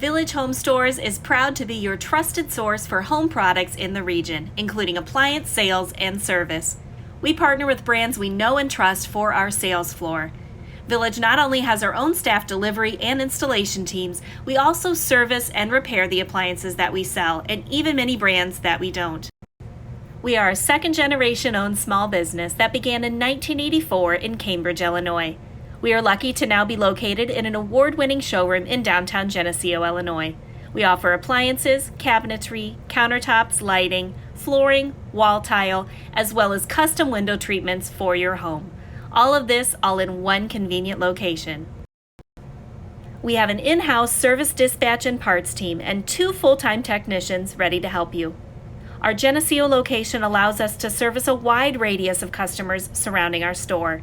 Village Home Stores is proud to be your trusted source for home products in the region, including appliance sales and service. We partner with brands we know and trust for our sales floor. Village not only has our own staff delivery and installation teams, we also service and repair the appliances that we sell, and even many brands that we don't. We are a second-generation owned small business that began in 1984 in Cambridge, Illinois. We are lucky to now be located in an award-winning showroom in downtown Geneseo, Illinois. We offer appliances, cabinetry, countertops, lighting, flooring, wall tile, as well as custom window treatments for your home. All of this all in one convenient location. We have an in-house service dispatch and parts team and 2 full-time technicians ready to help you. Our Geneseo location allows us to service a wide radius of customers surrounding our store.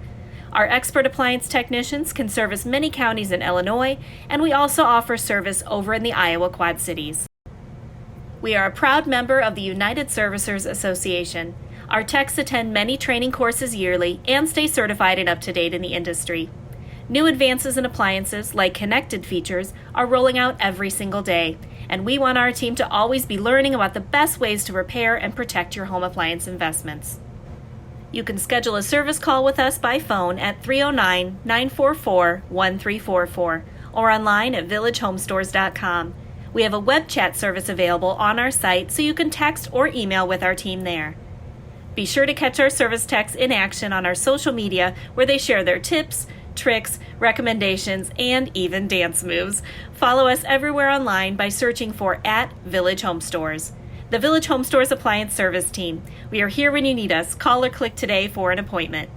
Our expert appliance technicians can service many counties in Illinois, and we also offer service over in the Iowa Quad Cities. We are a proud member of the United Servicers Association. Our techs attend many training courses yearly and stay certified and up to date in the industry. New advances in appliances, like connected features, are rolling out every single day, and we want our team to always be learning about the best ways to repair and protect your home appliance investments. You can schedule a service call with us by phone at 309-944-1344 or online at villagehomestores.com. We have a web chat service available on our site, so you can text or email with our team there. Be sure to catch our service techs in action on our social media, where they share their tips, tricks, recommendations, and even dance moves. Follow us everywhere online by searching for @VillageHomeStores. The Village Home Stores Appliance Service Team. We are here when you need us. Call or click today for an appointment.